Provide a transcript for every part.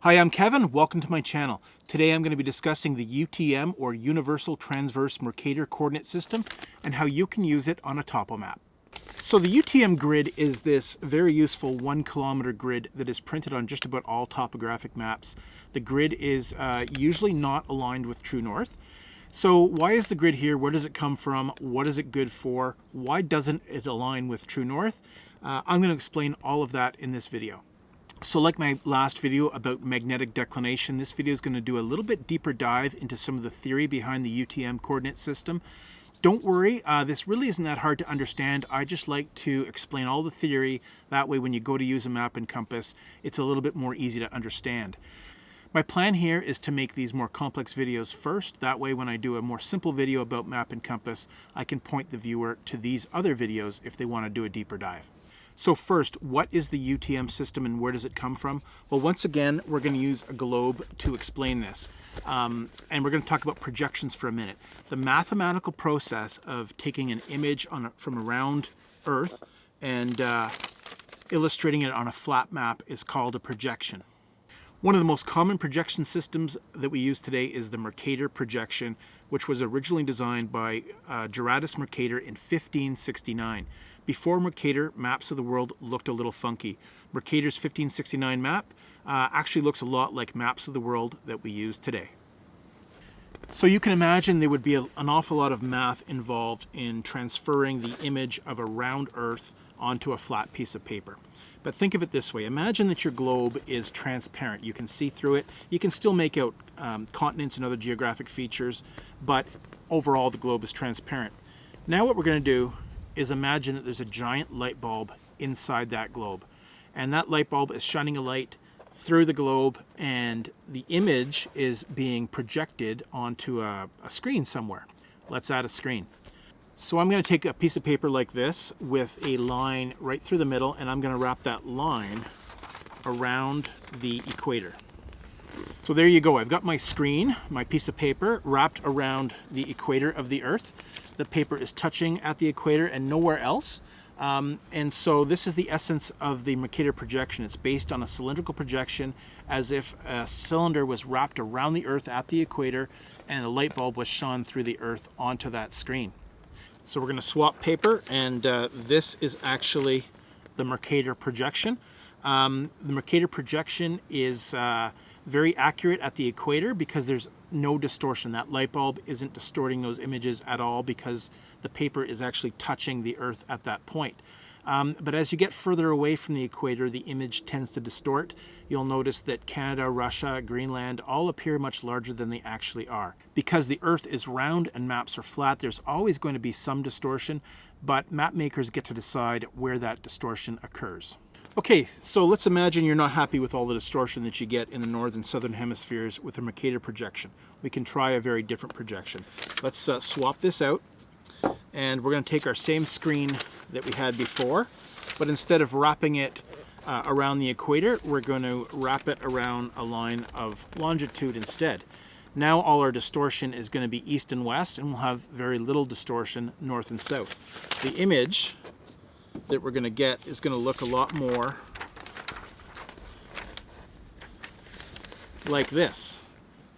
Hi, I'm Kevin. Welcome to my channel. Today I'm going to be discussing the UTM or Universal Transverse Mercator coordinate system and how you can use it on a topo map. So the UTM grid is this very useful 1 kilometer grid that is printed on just about all topographic maps. The grid is usually not aligned with True North. So why is the grid here? Where does it come from? What is it good for? Why doesn't it align with True North? I'm going to explain all of that in this video. So like my last video about magnetic declination, this video is going to do a little bit deeper dive into some of the theory behind the UTM coordinate system. Don't worry, this really isn't that hard to understand. I just like to explain all the theory. That way when you go to use a map and compass, it's a little bit more easy to understand. My plan here is to make these more complex videos first. That way when I do a more simple video about map and compass, I can point the viewer to these other videos if they want to do a deeper dive. So first, what is the UTM system and where does it come from? Well, once again, we're going to use a globe to explain this. And we're going to talk about projections for a minute. The mathematical process of taking an image from around Earth and illustrating it on a flat map is called a projection. One of the most common projection systems that we use today is the Mercator Projection, which was originally designed by Mercator in 1569. Before Mercator, maps of the world looked a little funky. Mercator's 1569 map actually looks a lot like maps of the world that we use today. So you can imagine there would be an awful lot of math involved in transferring the image of a round Earth onto a flat piece of paper. But think of it this way. Imagine that your globe is transparent. You can see through it. You can still make out continents and other geographic features, but overall the globe is transparent. Now what we're going to do is imagine that there's a giant light bulb inside that globe. And that light bulb is shining a light through the globe and the image is being projected onto a screen somewhere. Let's add a screen. So I'm going to take a piece of paper like this with a line right through the middle, and I'm going to wrap that line around the equator. So there you go. I've got my screen, my piece of paper, wrapped around the equator of the Earth. The paper is touching at the equator and nowhere else. And so this is the essence of the Mercator projection. It's based on a cylindrical projection, as if a cylinder was wrapped around the Earth at the equator and a light bulb was shone through the Earth onto that screen. So we're going to swap paper, and this is actually the Mercator projection. The Mercator projection is very accurate at the equator because there's no distortion. That light bulb isn't distorting those images at all because the paper is actually touching the Earth at that point. But as you get further away from the equator, the image tends to distort. You'll notice that Canada, Russia, Greenland all appear much larger than they actually are. Because the Earth is round and maps are flat, there's always going to be some distortion, but map makers get to decide where that distortion occurs. Okay, so let's imagine you're not happy with all the distortion that you get in the northern and southern hemispheres with a Mercator projection. We can try a very different projection. Let's swap this out, and we're going to take our same screen that we had before, but instead of wrapping it around the equator, we're going to wrap it around a line of longitude instead. Now all our distortion is going to be east and west, and we'll have very little distortion north and south. The image that we're going to get is going to look a lot more like this.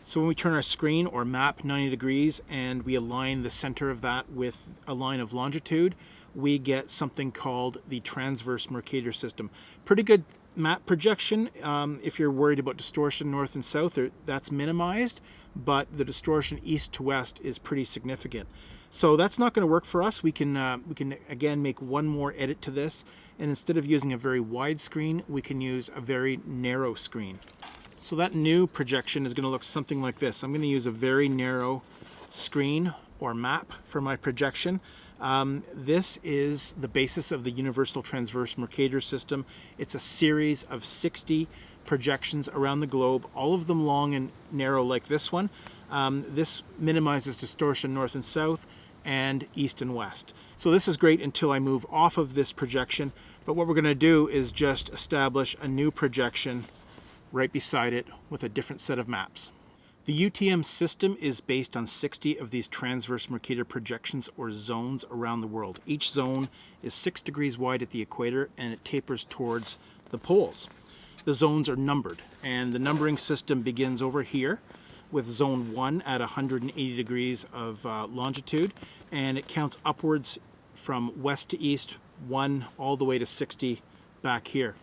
So when we turn our screen or map 90 degrees and we align the center of that with a line of longitude, we get something called the transverse Mercator system. Pretty good map projection. If you're worried about distortion north and south, that's minimized, but the distortion east to west is pretty significant. So that's not going to work for us. We can again make one more edit to this, and instead of using a very wide screen, we can use a very narrow screen. So that new projection is going to look something like this. I'm going to use a very narrow screen or map for my projection. This is the basis of the Universal Transverse Mercator system. It's a series of 60 projections around the globe, all of them long and narrow like this one. This minimizes distortion north and south and east and west. So this is great until I move off of this projection, but what we're going to do is just establish a new projection right beside it with a different set of maps. The UTM system is based on 60 of these transverse Mercator projections or zones around the world. Each zone is 6 degrees wide at the equator and it tapers towards the poles. the zones are numbered, and the numbering system begins over here with zone 1 at 180 degrees of longitude, and it counts upwards from west to east, 1 all the way to 60 back here.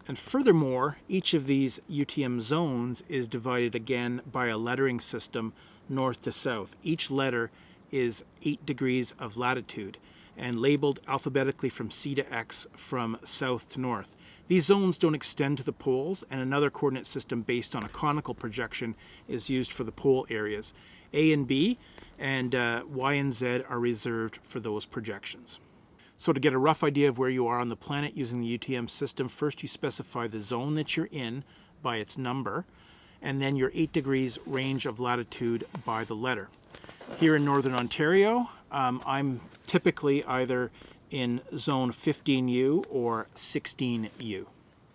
And furthermore, each of these UTM zones is divided again by a lettering system north to south. Each letter is 8 degrees of latitude and labeled alphabetically from C to X from south to north. These zones don't extend to the poles, and another coordinate system based on a conical projection is used for the pole areas. A and B and Y and Z are reserved for those projections. So to get a rough idea of where you are on the planet using the UTM system, first you specify the zone that you're in by its number, and then your 8 degrees range of latitude by the letter. Here in Northern Ontario, I'm typically either in zone 15U or 16U.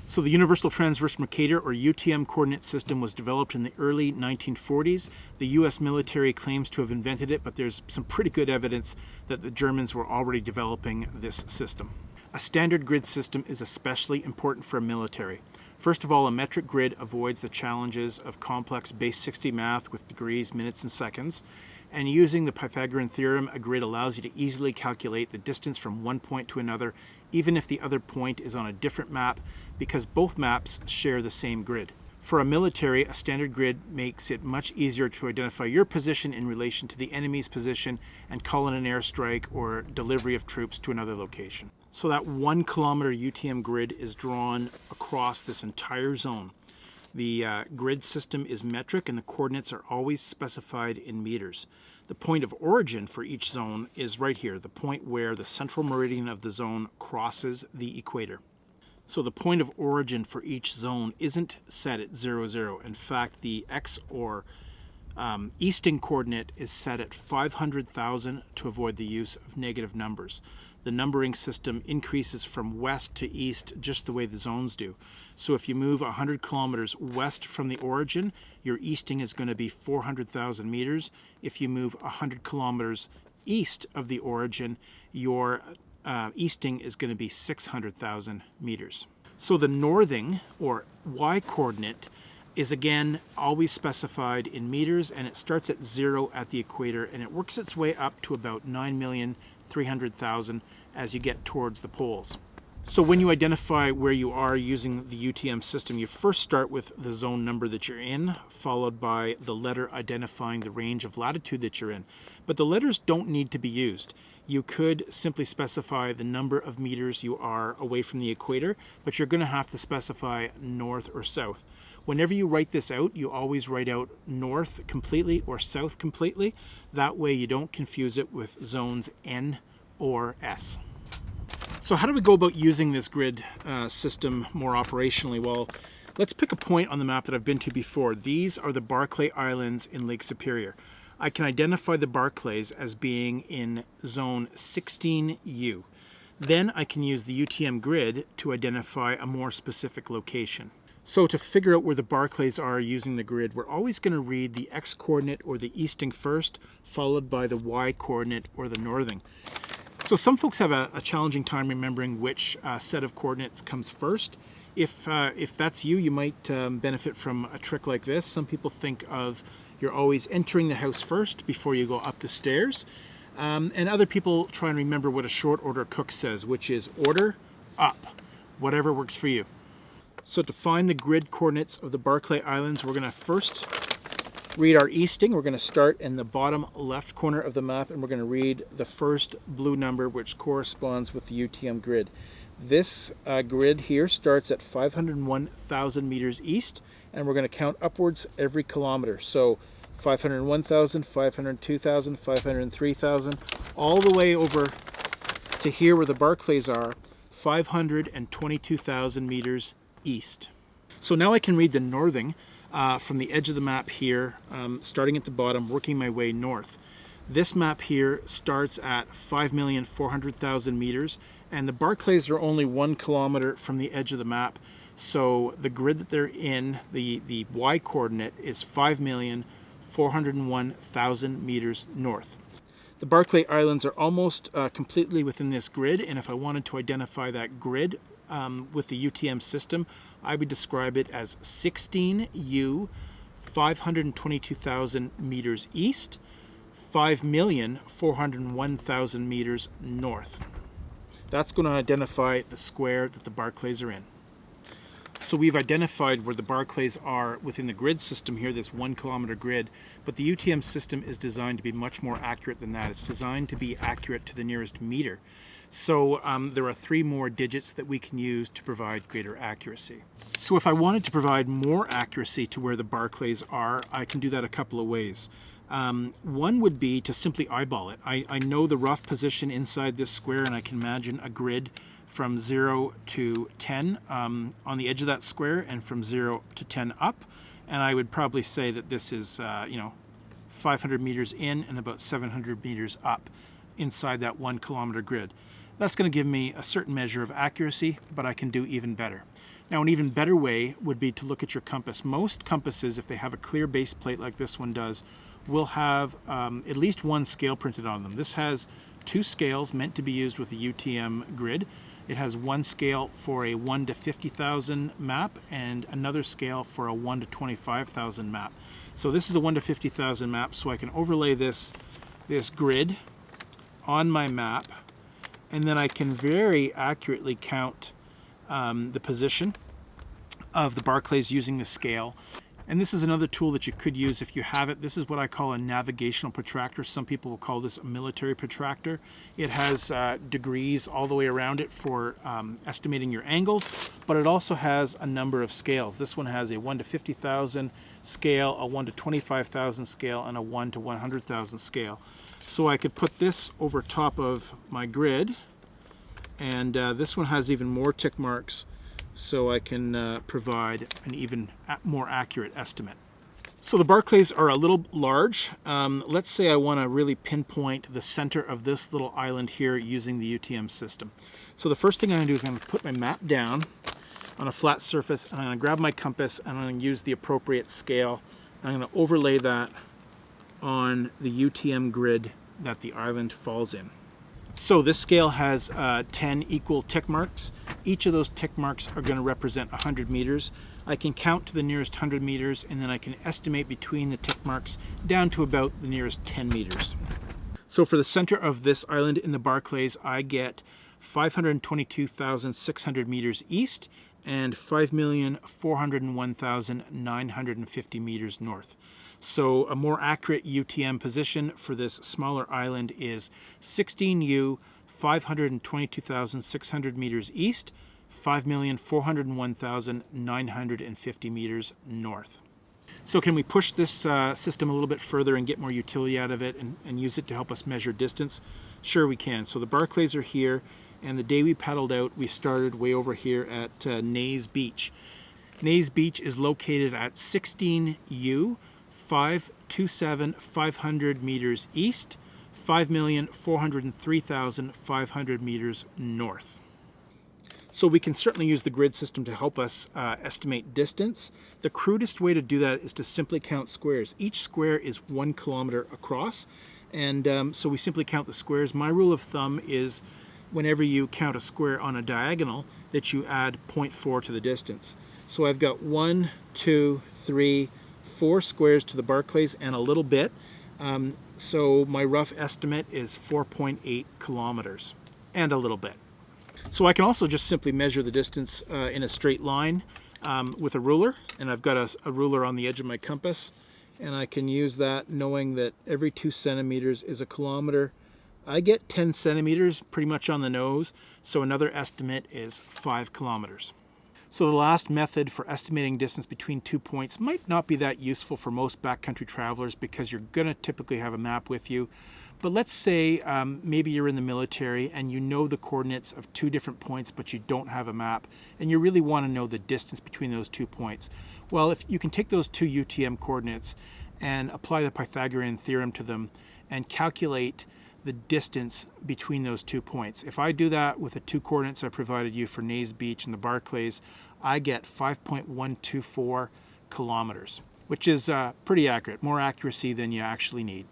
So the Universal Transverse Mercator, or UTM coordinate system, was developed in the early 1940s. The US military claims to have invented it, but there's some pretty good evidence that the Germans were already developing this system. A standard grid system is especially important for a military. First of all, a metric grid avoids the challenges of complex base 60 math with degrees, minutes, and seconds. And using the Pythagorean theorem, a grid allows you to easily calculate the distance from one point to another, even if the other point is on a different map, because both maps share the same grid. For a military, a standard grid makes it much easier to identify your position in relation to the enemy's position and call in an airstrike or delivery of troops to another location. So that 1 kilometer UTM grid is drawn across this entire zone. The grid system is metric, and the coordinates are always specified in meters. The point of origin for each zone is right here, the point where the central meridian of the zone crosses the equator. So the point of origin for each zone isn't set at 0, 0. In fact, the X or easting coordinate is set at 500,000 to avoid the use of negative numbers. The numbering system increases from west to east just the way the zones do. So if you move 100 kilometers west from the origin, your easting is going to be 400,000 meters. If you move 100 kilometers east of the origin, your easting is going to be 600,000 meters. So the northing, or Y coordinate, is again always specified in meters, and it starts at 0 at the equator, and it works its way up to about 9,300,000 as you get towards the poles. So when you identify where you are using the UTM system, you first start with the zone number that you're in, followed by the letter identifying the range of latitude that you're in. But the letters don't need to be used. You could simply specify the number of meters you are away from the equator, but you're going to have to specify north or south. Whenever you write this out, you always write out north completely or south completely. That way you don't confuse it with zones N or S. So how do we go about using this grid system more operationally? Well, let's pick a point on the map that I've been to before. These are the Barclay Islands in Lake Superior. I can identify the Barclays as being in zone 16U. Then I can use the UTM grid to identify a more specific location. So to figure out where the Barclays are using the grid, we're always going to read the X coordinate or the easting first, followed by the Y coordinate or the northing. So some folks have a challenging time remembering which set of coordinates comes first. If that's you, you might benefit from a trick like this. Some people think of you're always entering the house first before you go up the stairs. And other people try and remember what a short order cook says, which is order up, whatever works for you. So to find the grid coordinates of the Barclay Islands, we're going to first read our easting. We're going to start in the bottom left corner of the map, and we're going to read the first blue number, which corresponds with the UTM grid. This grid here starts at 501,000 meters east, and we're going to count upwards every kilometer. So 501,000, 502,000, 503,000, all the way over to here where the Barclays are, 522,000 meters east. So now I can read the northing from the edge of the map here, starting at the bottom, working my way north. This map here starts at 5,400,000 meters, and the Barclays are only 1 kilometer from the edge of the map. So the grid that they're in, the Y coordinate, is 5,401,000 meters north. The Barclay Islands are almost completely within this grid, and if I wanted to identify that grid with the UTM system, I would describe it as 16U, 522,000 meters east, 5,401,000 meters north. That's going to identify the square that the Barclays are in. So we've identified where the Barclays are within the grid system here, this 1 kilometer grid, but the UTM system is designed to be much more accurate than that. It's designed to be accurate to the nearest meter. So there are 3 more digits that we can use to provide greater accuracy. So if I wanted to provide more accuracy to where the Barclays are, I can do that a couple of ways. One would be to simply eyeball it. I know the rough position inside this square, and I can imagine a grid from 0 to 10 on the edge of that square, and from 0 to 10 up. And I would probably say that this is 500 meters in and about 700 meters up inside that 1 kilometer grid. That's going to give me a certain measure of accuracy, but I can do even better. Now, an even better way would be to look at your compass. Most compasses, if they have a clear base plate like this one does, will have at least 1 scale printed on them. This has 2 scales meant to be used with a UTM grid. It has 1 scale for a 1 to 50,000 map and another scale for a 1 to 25,000 map. So this is a 1 to 50,000 map, so I can overlay this grid on my map, and then I can very accurately count the position of the Barclays using the scale. And this is another tool that you could use if you have it. This is what I call a navigational protractor. Some people will call this a military protractor. It has degrees all the way around it for estimating your angles, but it also has a number of scales. This one has a 1 to 50,000 scale, a 1 to 25,000 scale, and a 1 to 100,000 scale. So I could put this over top of my grid, and this one has even more tick marks, so I can provide an even more accurate estimate. So the Barclays are a little large. Let's say I want to really pinpoint the center of this little island here using the UTM system. So the first thing I'm going to do is I'm going to put my map down on a flat surface, and I'm going to grab my compass, and I'm going to use the appropriate scale. I'm going to overlay that on the UTM grid that the island falls in. So this scale has 10 equal tick marks. Each of those tick marks are going to represent 100 meters. I can count to the nearest 100 meters, and then I can estimate between the tick marks down to about the nearest 10 meters. So for the center of this island in the Barclays, I get 522,600 meters east and 5,401,950 meters north. So a more accurate UTM position for this smaller island is 16U, 522,600 meters east, 5,401,950 meters north. So can we push this system a little bit further and get more utility out of it and use it to help us measure distance? Sure we can. So the Barclays are here, and the day we paddled out, we started way over here at Naze Beach. Naze Beach is located at 16U, 527,500 meters east, 5,403,500 meters north. So we can certainly use the grid system to help us estimate distance. The crudest way to do that is to simply count squares. Each square is 1 kilometer across, and so we simply count the squares. My rule of thumb is whenever you count a square on a diagonal, that you add 0.4 to the distance. So I've got 1, 2, 3, 4 squares to the Barclays and a little bit. So my rough estimate is 4.8 kilometers and a little bit. So I can also just simply measure the distance in a straight line with a ruler, and I've got a ruler on the edge of my compass, and I can use that knowing that every 2 centimeters is a kilometer. I get 10 centimeters pretty much on the nose, so another estimate is 5 kilometers. So the last method for estimating distance between 2 points might not be that useful for most backcountry travelers because you're going to typically have a map with you. But let's say maybe you're in the military and you know the coordinates of 2 different points, but you don't have a map, and you really want to know the distance between those 2 points. Well, if you can take those 2 UTM coordinates and apply the Pythagorean theorem to them and calculate the distance between those 2 points. If I do that with the 2 coordinates I provided you for Naze Beach and the Barclays, I get 5.124 kilometers, which is pretty accurate, more accuracy than you actually need.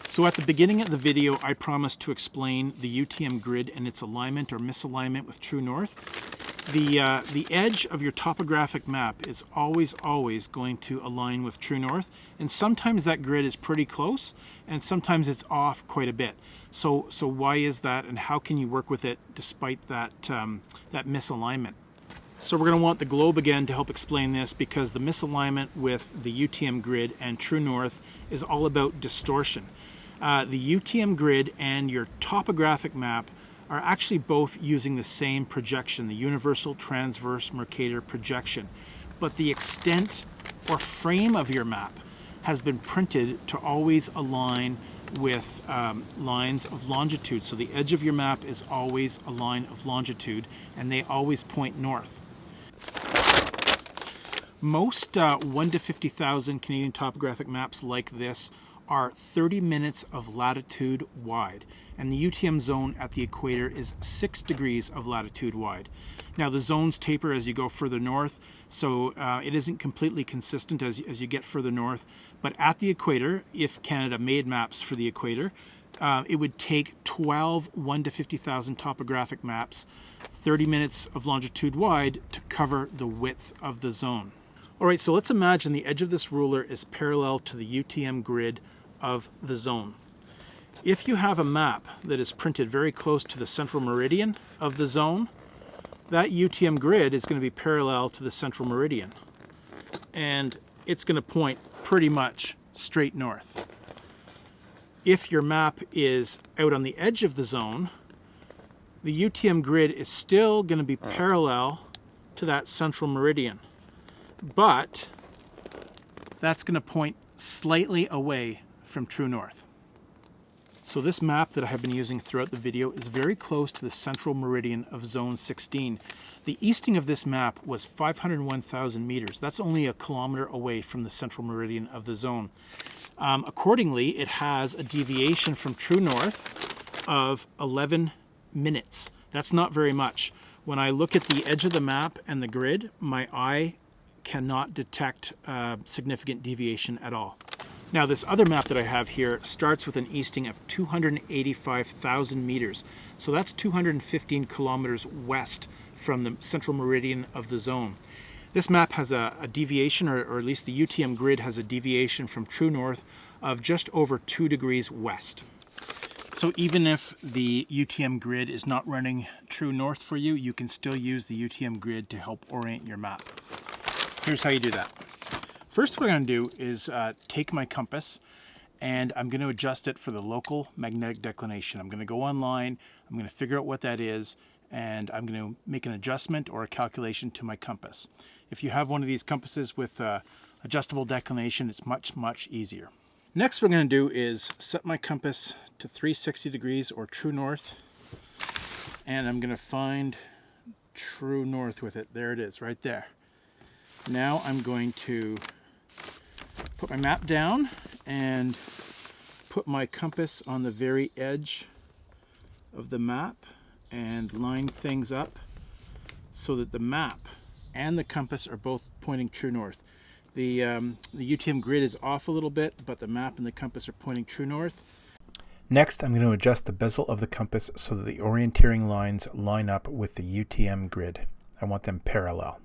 So at the beginning of the video, I promised to explain the UTM grid and its alignment or misalignment with True North. The edge of your topographic map is always going to align with true north, and sometimes that grid is pretty close and sometimes it's off quite a bit. So why is that, and how can you work with it despite that that misalignment? So we're going to want the globe again to help explain this, because the misalignment with the UTM grid and true north is all about distortion. The UTM grid and your topographic map are actually both using the same projection, the Universal Transverse Mercator projection, but the extent or frame of your map has been printed to always align with lines of longitude. So the edge of your map is always a line of longitude, and they always point north. Most 1 to 50,000 Canadian topographic maps like this are 30 minutes of latitude wide, and the UTM zone at the equator is 6 degrees of latitude wide. Now the zones taper as you go further north, so it isn't completely consistent as you get further north, but at the equator, if Canada made maps for the equator, it would take 12 1 to 50,000 topographic maps, 30 minutes of longitude wide, to cover the width of the zone. All right, so let's imagine the edge of this ruler is parallel to the UTM grid of the zone. If you have a map that is printed very close to the central meridian of the zone, that UTM grid is going to be parallel to the central meridian, and it's going to point pretty much straight north. If your map is out on the edge of the zone, the UTM grid is still going to be parallel to that central meridian, but that's going to point slightly away from true north. So this map that I have been using throughout the video is very close to the central meridian of zone 16. The easting of this map was 501,000 meters. That's only a kilometer away from the central meridian of the zone. Accordingly, it has a deviation from true north of 11 minutes. That's not very much. When I look at the edge of the map and the grid, my eye cannot detect significant deviation at all. Now this other map that I have here starts with an easting of 285,000 meters. So that's 215 kilometers west from the central meridian of the zone. This map has a deviation, or at least the UTM grid has a deviation from true north of just over 2 degrees west. So even if the UTM grid is not running true north for you, you can still use the UTM grid to help orient your map. Here's how you do that. First, what I'm going to do is take my compass, and I'm going to adjust it for the local magnetic declination. I'm going to go online, I'm going to figure out what that is, and I'm going to make an adjustment or a calculation to my compass. If you have one of these compasses with adjustable declination, it's much easier. Next, what I'm going to do is set my compass to 360 degrees or true north, and I'm going to find true north with it. There it is, right there. Now I'm going to put my map down and put my compass on the very edge of the map and line things up so that the map and the compass are both pointing true north. The UTM grid is off a little bit, but the map and the compass are pointing true north. Next, I'm going to adjust the bezel of the compass so that the orienteering lines line up with the UTM grid. I want them parallel.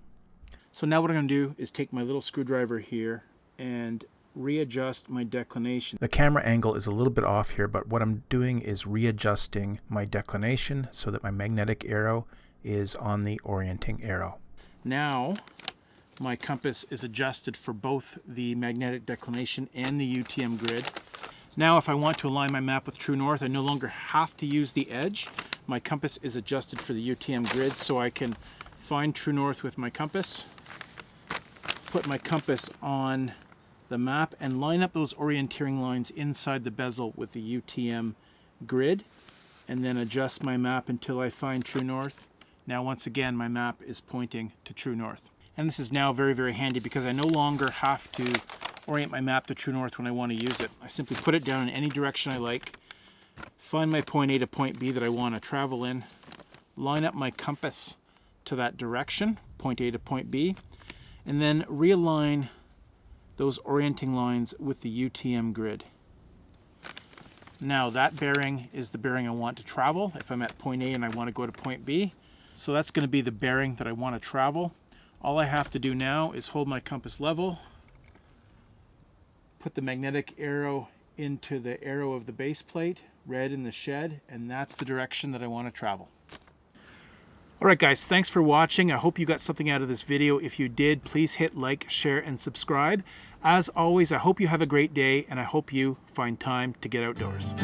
So now what I'm going to do is take my little screwdriver here and readjust my declination. The camera angle is a little bit off here, but what I'm doing is readjusting my declination so that my magnetic arrow is on the orienting arrow. Now my compass is adjusted for both the magnetic declination and the UTM grid. Now if I want to align my map with true north, I no longer have to use the edge. My compass is adjusted for the UTM grid, so I can find true north with my compass, put my compass on the map, and line up those orienteering lines inside the bezel with the UTM grid, and then adjust my map until I find true north. Now once again my map is pointing to true north. And this is now very handy because I no longer have to orient my map to true north when I want to use it. I simply put it down in any direction I like, find my point A to point B that I want to travel in, line up my compass to that direction, point A to point B, and then realign those orienting lines with the UTM grid. Now that bearing is the bearing I want to travel. If I'm at point A and I want to go to point B, So that's going to be the bearing that I want to travel. All I have to do now is hold my compass level, put the magnetic arrow into the arrow of the base plate, red in the shed, and that's the direction that I want to travel. Alright guys, thanks for watching. I hope you got something out of this video. If you did, please hit like, share, and subscribe. As always, I hope you have a great day, and I hope you find time to get outdoors.